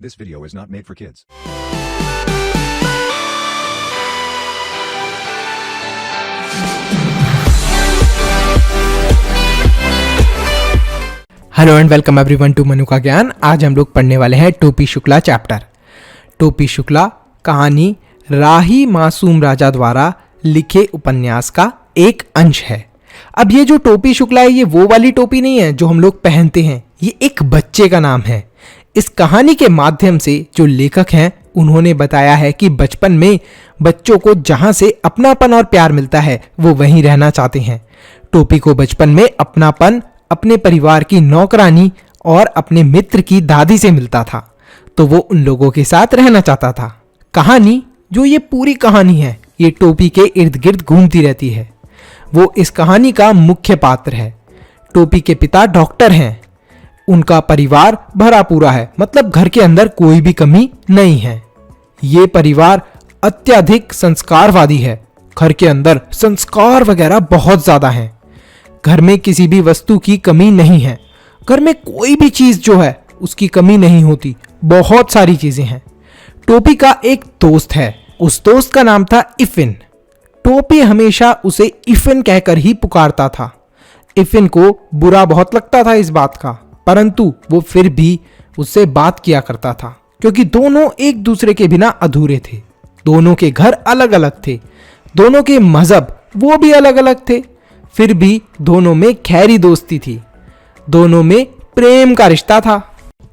This video is not made for kids. Hello and welcome everyone to Manu का ज्ञान। आज हम लोग पढ़ने वाले हैं टोपी शुक्ला चैप्टर। टोपी शुक्ला कहानी राही मासूम राजा द्वारा लिखे उपन्यास का एक अंश है। अब ये जो टोपी शुक्ला है ये वो वाली टोपी नहीं है जो हम लोग पहनते हैं, ये एक बच्चे का नाम है। इस कहानी के माध्यम से जो लेखक हैं उन्होंने बताया है कि बचपन में बच्चों को जहां से अपनापन और प्यार मिलता है वो वहीं रहना चाहते हैं। टोपी को बचपन में अपनापन अपने परिवार की नौकरानी और अपने मित्र की दादी से मिलता था, तो वो उन लोगों के साथ रहना चाहता था। कहानी जो ये पूरी कहानी है ये टोपी के इर्द गिर्द घूमती रहती है। वो इस कहानी का मुख्य पात्र है। टोपी के पिता डॉक्टर हैं, उनका परिवार भरा पूरा है, मतलब घर के अंदर कोई भी कमी नहीं है। ये परिवार अत्यधिक संस्कारवादी है, घर के अंदर संस्कार वगैरह बहुत ज्यादा हैं। घर में किसी भी वस्तु की कमी नहीं है, घर में कोई भी चीज जो है उसकी कमी नहीं होती, बहुत सारी चीजें हैं। टोपी का एक दोस्त है, उस दोस्त का नाम था इफिन। टोपी हमेशा उसे इफिन कहकर ही पुकारता था। इफिन को बुरा बहुत लगता था इस बात का, परंतु वो फिर भी उससे बात किया करता था क्योंकि दोनों एक दूसरे के बिना अधूरे थे। दोनों के घर अलग अलग थे, दोनों के मजहब वो भी अलग अलग थे, फिर भी दोनों में खैरी दोस्ती थी, दोनों में प्रेम का रिश्ता था।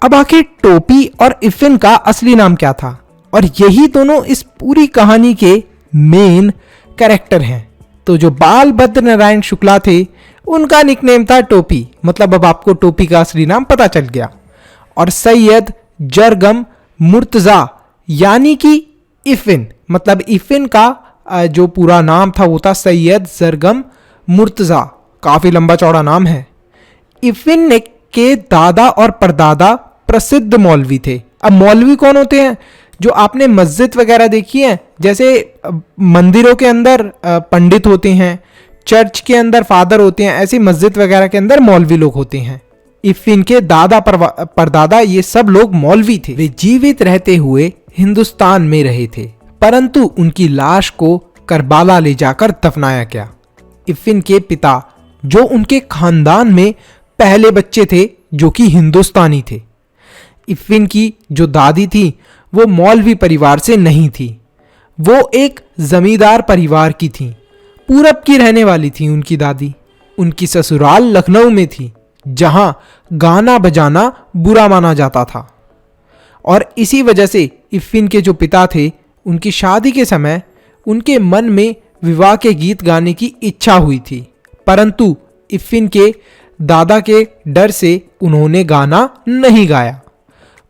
अब आखिर टोपी और इफिन का असली नाम क्या था? और यही दोनों इस पूरी कहानी के मेन कैरेक्टर हैं। तो जो बाल भद्र नारायण शुक्ला थे उनका निकनेम था टोपी, मतलब अब आपको टोपी का असली नाम पता चल गया। और सैयद जरगम मुर्तजा यानी कि इफिन, मतलब इफिन का जो पूरा नाम था वो था सैयद जरगम मुर्तजा, काफी लंबा चौड़ा नाम है। इफिन के दादा और परदादा प्रसिद्ध मौलवी थे। अब मौलवी कौन होते हैं? जो आपने मस्जिद वगैरह देखी है, जैसे मंदिरों के अंदर पंडित होते हैं, चर्च के अंदर फादर होते हैं, ऐसी मस्जिद वगैरह के अंदर मौलवी लोग होते हैं। इफिन के दादा परदादा ये सब लोग मौलवी थे। वे जीवित रहते हुए हिंदुस्तान में रहे थे, परंतु उनकी लाश को करबाला ले जाकर दफनाया गया। इफिन के पिता जो उनके खानदान में पहले बच्चे थे जो कि हिंदुस्तानी थे। इफिन की जो दादी थी वो मौलवी परिवार से नहीं थी, वो एक जमींदार परिवार की थी, पूरब की रहने वाली थी उनकी दादी। उनकी ससुराल लखनऊ में थी जहां गाना बजाना बुरा माना जाता था, और इसी वजह से इफिन के जो पिता थे उनकी शादी के समय उनके मन में विवाह के गीत गाने की इच्छा हुई थी, परंतु इफिन के दादा के डर से उन्होंने गाना नहीं गाया।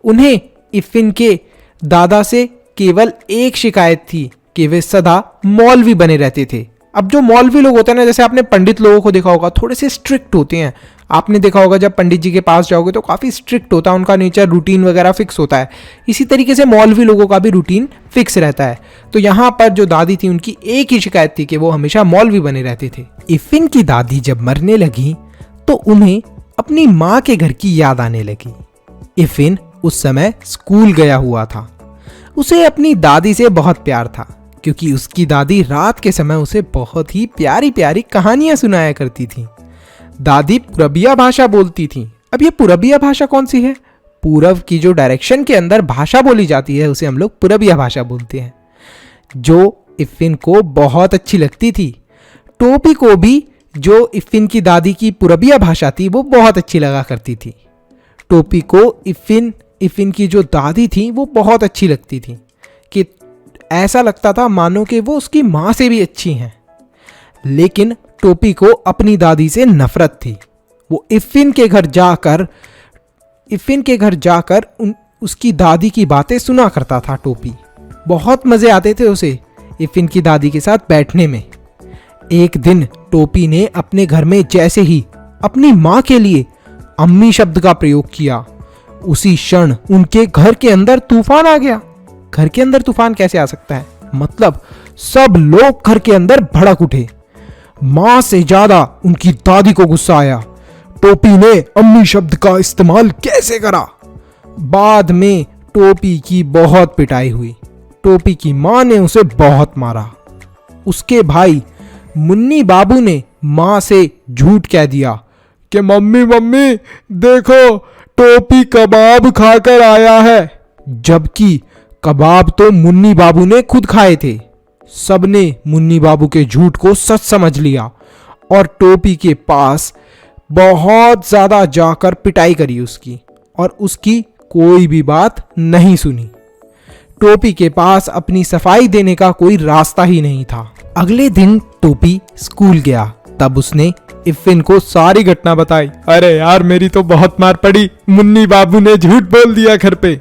उन्हें इफिन के दादा से केवल एक शिकायत थी कि वे सदा मौलवी बने रहते थे। अब जो मौलवी लोग होते हैं ना, जैसे आपने पंडित लोगों को देखा होगा, थोड़े से स्ट्रिक्ट होते हैं। आपने देखा होगा जब पंडित जी के पास जाओगे तो काफ़ी स्ट्रिक्ट होता है उनका नेचर, रूटीन वगैरह फिक्स होता है। इसी तरीके से मौलवी लोगों का भी रूटीन फिक्स रहता है। तो यहाँ पर जो दादी थी उनकी एक ही शिकायत थी कि वो हमेशा मौलवी बने रहते थे। इफिन की दादी जब मरने लगी तो उन्हें अपनी माँ के घर की याद आने लगी। इफिन उस समय स्कूल गया हुआ था। उसे अपनी दादी से बहुत प्यार था क्योंकि उसकी दादी रात के समय उसे बहुत ही प्यारी प्यारी कहानियां सुनाया करती थी। दादी पुरबिया भाषा बोलती थी। अब ये पुरबिया भाषा कौन सी है? पूरब की जो डायरेक्शन के अंदर भाषा बोली जाती है उसे हम लोग पुरबिया भाषा बोलते हैं, जो इफिन को बहुत अच्छी लगती थी। टोपी को भी जो इफिन की दादी की पुरबिया भाषा थी वो बहुत अच्छी लगा करती थी। टोपी को इफिन की जो दादी थी वो बहुत अच्छी लगती थी कि ऐसा लगता था मानो कि वो उसकी माँ से भी अच्छी हैं। लेकिन टोपी को अपनी दादी से नफरत थी। वो इफिन के घर जाकर उसकी दादी की बातें सुना करता था। टोपी बहुत मजे आते थे उसे इफिन की दादी के साथ बैठने में। एक दिन टोपी ने अपने घर में जैसे ही अपनी माँ के लिए अम्मी शब्द का प्रयोग किया, उसी क्षण उनके घर के अंदर तूफान आ गया। घर के अंदर तूफान कैसे आ सकता है? मतलब सब लोग घर के अंदर भड़क उठे। मां से ज्यादा उनकी दादी को गुस्सा आया। टोपी ने अम्मी शब्द का इस्तेमाल कैसे करा? बाद में टोपी की बहुत पिटाई हुई। टोपी की माँ ने उसे बहुत मारा। उसके भाई मुन्नी बाबू ने माँ से झूठ कह दिया कि मम्मी मम्मी देखो टोपी कबाब खाकर आया है, जबकि कबाब तो मुन्नी बाबू ने खुद खाए थे। सबने मुन्नी बाबू के झूठ को सच समझ लिया और टोपी के पास बहुत ज्यादा जाकर पिटाई करी उसकी, और उसकी कोई भी बात नहीं सुनी। टोपी के पास अपनी सफाई देने का कोई रास्ता ही नहीं था। अगले दिन टोपी स्कूल गया। तब उसने इफ्फिन को सारी घटना बताई। अरे यार मेरी तो बहुत मार पड़ी, मुन्नी बाबू ने झूठ बोल दिया घर पे।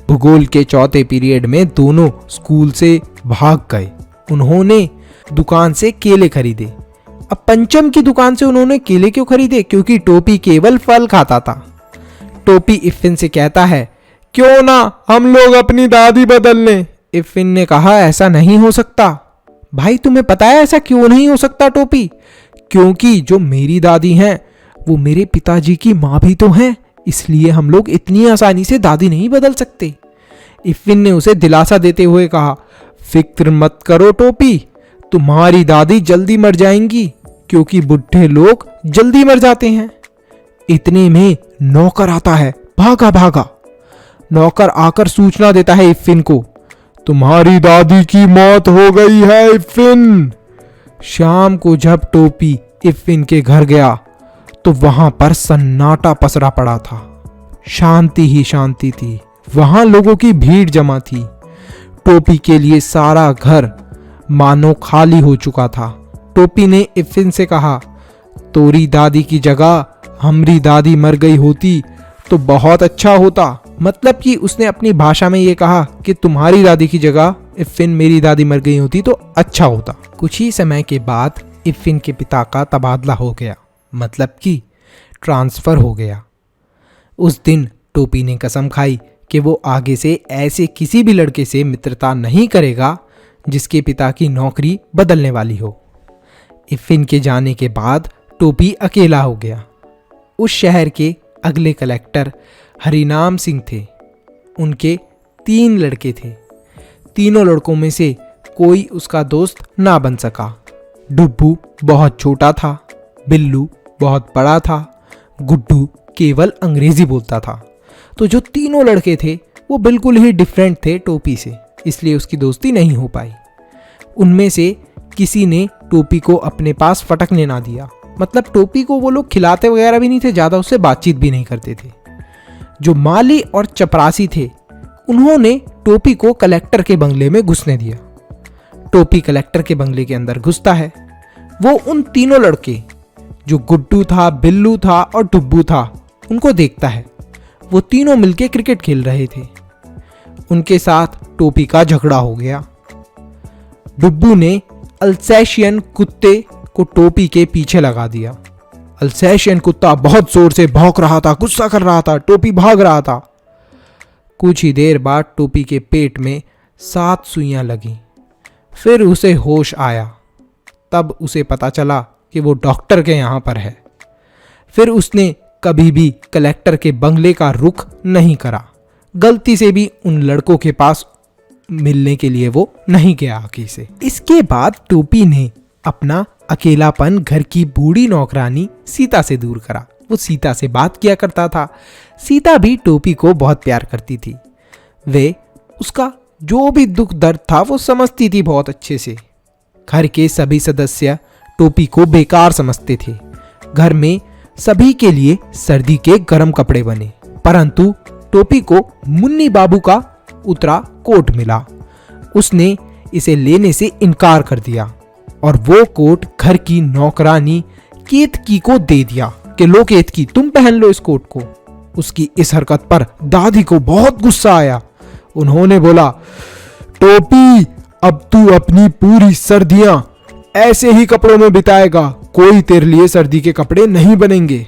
भूगोल के चौथे पीरियड में दोनों स्कूल से भाग गए। उन्होंने दुकान से केले खरीदे। अब पंचम की दुकान से उन्होंने केले क्यों खरीदे? क्योंकि टोपी केवल फल खाता था। टोपी इफ्फिन से कहता है क्यों ना हम लोग अपनी दादी बदल लें। इफ्फिन ने कहा ऐसा नहीं हो सकता। भाई तुम्हें पता है ऐसा क्यों नहीं हो सकता टोपी? क्योंकि जो मेरी दादी हैं वो मेरे पिताजी की माँ भी तो हैं, इसलिए हम लोग इतनी आसानी से दादी नहीं बदल सकते। इफ्फिन ने उसे दिलासा देते हुए कहा फिक्र मत करो टोपी, तुम्हारी दादी जल्दी मर जाएंगी, क्योंकि बुढ़े लोग जल्दी मर जाते हैं। इतने में नौकर आता है। भागा भागा। नौकर आकर सूचना देता है इफ्फिन को, तुम्हारी दादी की मौत हो गई है इफ्फिन। शाम को जब टोपी इफ्फिन के घर गया तो वहां पर सन्नाटा पसरा पड़ा था। शांति ही शांति थी। वहां लोगों की भीड़ जमा थी। टोपी के लिए सारा घर मानो खाली हो चुका था। टोपी ने इफ्फिन से कहा तोरी दादी की जगह हमारी दादी मर गई होती तो बहुत अच्छा होता। मतलब कि उसने अपनी भाषा में ये कहा कि तुम्हारी दादी की जगह इफ्फिन मेरी दादी मर गई होती तो अच्छा होता। कुछ ही समय के बाद इफ्फिन के पिता का तबादला हो गया, मतलब कि ट्रांसफर हो गया। उस दिन टोपी ने कसम खाई कि वो आगे से ऐसे किसी भी लड़के से मित्रता नहीं करेगा जिसके पिता की नौकरी बदलने वाली हो। इफ्फिन के जाने के बाद टोपी अकेला हो गया। उस शहर के अगले कलेक्टर हरिनाम सिंह थे। उनके 3 लड़के थे। तीनों लड़कों में से कोई उसका दोस्त ना बन सका। डुब्बू बहुत छोटा था, बिल्लू बहुत बड़ा था, गुड्डू केवल अंग्रेजी बोलता था। तो जो तीनों लड़के थे वो बिल्कुल ही डिफरेंट थे टोपी से, इसलिए उसकी दोस्ती नहीं हो पाई। उनमें से किसी ने टोपी को अपने पास फटकने ना दिया। मतलब टोपी को वो लोग खिलाते वगैरह भी नहीं थे, ज़्यादा उससे बातचीत भी नहीं करते थे। जो माली और चपरासी थे उन्होंने टोपी को कलेक्टर के बंगले में घुसने दिया। टोपी कलेक्टर के बंगले के अंदर घुसता है। वो उन तीनों लड़के जो गुड्डू था, बिल्लू था और डुब्बू था उनको देखता है। वो तीनों मिलके क्रिकेट खेल रहे थे। उनके साथ टोपी का झगड़ा हो गया। डुब्बू ने अल्सेशियन कुत्ते को टोपी के पीछे लगा दिया। अल्सेशियन कुत्ता बहुत जोर से भौंक रहा था, गुस्सा कर रहा था। टोपी भाग रहा था। कुछ ही देर बाद टोपी के पेट में 7 सुइयां लगी। फिर उसे होश आया। तब उसे पता चला कि वो डॉक्टर के यहाँ पर है। फिर उसने कभी भी कलेक्टर के बंगले का रुख नहीं करा। गलती से भी उन लड़कों के पास मिलने के लिए वो नहीं गया आगे से। इसके बाद टोपी ने अपना अकेलापन घर की बूढ़ी नौकरानी सीता से दूर करा। वो सीता से बात किया करता था। सीता भी टोपी को बहुत प्यार करती थी। वे उसका जो भी दुख दर्द था वो समझती थी बहुत अच्छे से। घर के सभी सदस्य टोपी को बेकार समझते थे। घर में सभी के लिए सर्दी के गर्म कपड़े बने, परंतु टोपी को मुन्नी बाबू का उतरा कोट मिला। उसने इसे लेने से इनकार कर दिया और वो कोट घर की नौकरानी केतकी को दे दिया कि लो केतकी तुम पहन लो इस कोट को। उसकी इस हरकत पर दादी को बहुत गुस्सा आया। उन्होंने बोला टोपी अब तू अपनी पूरी सर्दियां ऐसे ही कपड़ों में बिताएगा, कोई तेरे लिए सर्दी के कपड़े नहीं बनेंगे।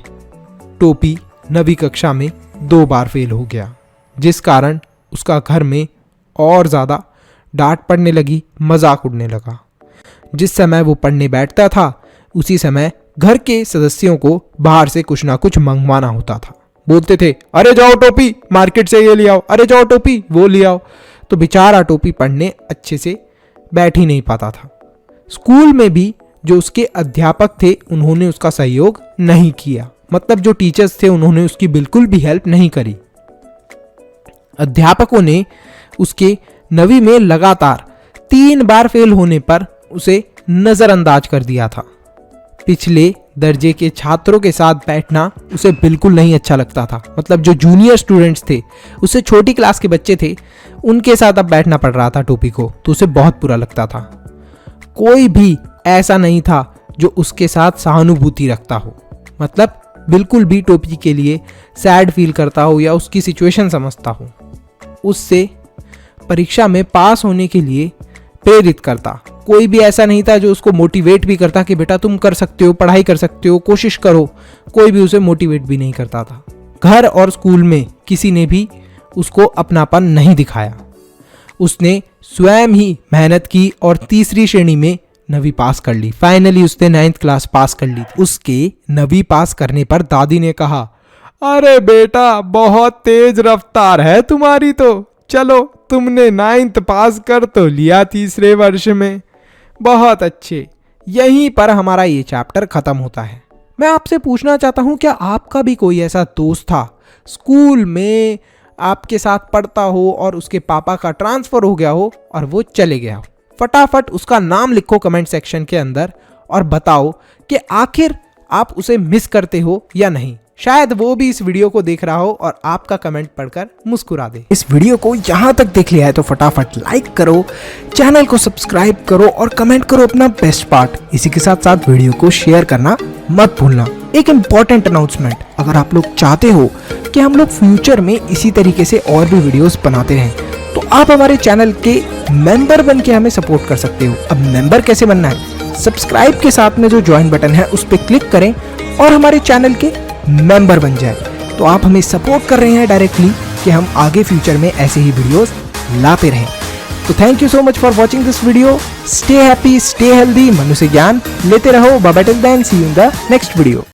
टोपी 9वीं कक्षा में 2 बार फेल हो गया, जिस कारण उसका घर में और ज्यादा डांट पड़ने लगी, मजाक उड़ने लगा। जिस समय वो पढ़ने बैठता था उसी समय घर के सदस्यों को बाहर से कुछ ना कुछ मंगवाना होता था। बोलते थे अरे जाओ टोपी मार्केट से ये ले आओ, अरे जाओ टोपी वो ले आओ। तो बेचारा टोपी पढ़ने अच्छे से बैठ ही नहीं पाता था। स्कूल में भी जो उसके अध्यापक थे उन्होंने उसका सहयोग नहीं किया, मतलब जो टीचर्स थे उन्होंने उसकी बिल्कुल भी हेल्प नहीं करी। अध्यापकों ने उसके 9वीं में लगातार 3 बार फेल होने पर उसे नजरअंदाज कर दिया था। पिछले दर्जे के छात्रों के साथ बैठना उसे बिल्कुल नहीं अच्छा लगता था, मतलब जो जूनियर स्टूडेंट्स थे, उससे छोटी क्लास के बच्चे थे, उनके साथ अब बैठना पड़ रहा था टोपी को, तो उसे बहुत बुरा लगता था। कोई भी ऐसा नहीं था जो उसके साथ सहानुभूति रखता हो, मतलब बिल्कुल भी टोपी के लिए सैड फील करता हो या उसकी सिचुएशन समझता हो। उससे परीक्षा में पास होने के लिए प्रेरित करता। कोई भी ऐसा नहीं था जो उसको मोटिवेट भी करता कि बेटा तुम कर सकते हो, पढ़ाई कर सकते हो, कोशिश करो। कोई भी उसे मोटिवेट भी नहीं करता था। घर और स्कूल में किसी ने भी उसको अपनापन नहीं दिखाया। उसने स्वयं ही मेहनत की और तीसरी श्रेणी में 9वीं पास कर ली। फाइनली उसने 9th क्लास पास कर ली। उसके 9वीं पास करने पर दादी ने कहा, अरे बेटा बहुत तेज रफ्तार है तुम्हारी, तो चलो तुमने 9th पास कर तो लिया तीसरे वर्ष में, बहुत अच्छे। यहीं पर हमारा ये चैप्टर खत्म होता है। मैं आपसे पूछना चाहता हूं, क्या आपका भी कोई ऐसा दोस्त था स्कूल में आपके साथ पढ़ता हो और उसके पापा का ट्रांसफर हो गया हो और वो चले गया हो? फटाफट उसका नाम लिखो कमेंट सेक्शन के अंदर और बताओ कि आखिर आप उसे मिस करते हो या नहीं। शायद वो भी इस वीडियो को देख रहा हो और आपका कमेंट पढ़कर मुस्कुरा दे। इस वीडियो को यहाँ तक देख लिया है तो फटाफट लाइक करो, चैनल को सब्सक्राइब करो और कमेंट करो अपना बेस्ट पार्ट। इसी के साथ साथ वीडियो को शेयर करना मत भूलना। एक इम्पॉर्टेंट अनाउंसमेंट, अगर आप लोग चाहते हो कि हम लोग फ्यूचर में इसी तरीके से और भी वीडियोस बनाते रहें तो आप हमारे चैनल के मेंबर बन के हमें सपोर्ट कर सकते हो। अब मेंबर कैसे बनना है? सब्सक्राइब के साथ में जो ज्वाइन बटन है उस पर क्लिक करें और हमारे चैनल के मेंबर बन जाए। तो आप हमें सपोर्ट कर रहे हैं डायरेक्टली कि हम आगे फ्यूचर में ऐसे ही वीडियोस लाते रहें। तो thank you so much for watching this video. Stay happy, stay healthy, मनुष्य ज्ञान लेते रहो। Bye bye till then, see you in the next video.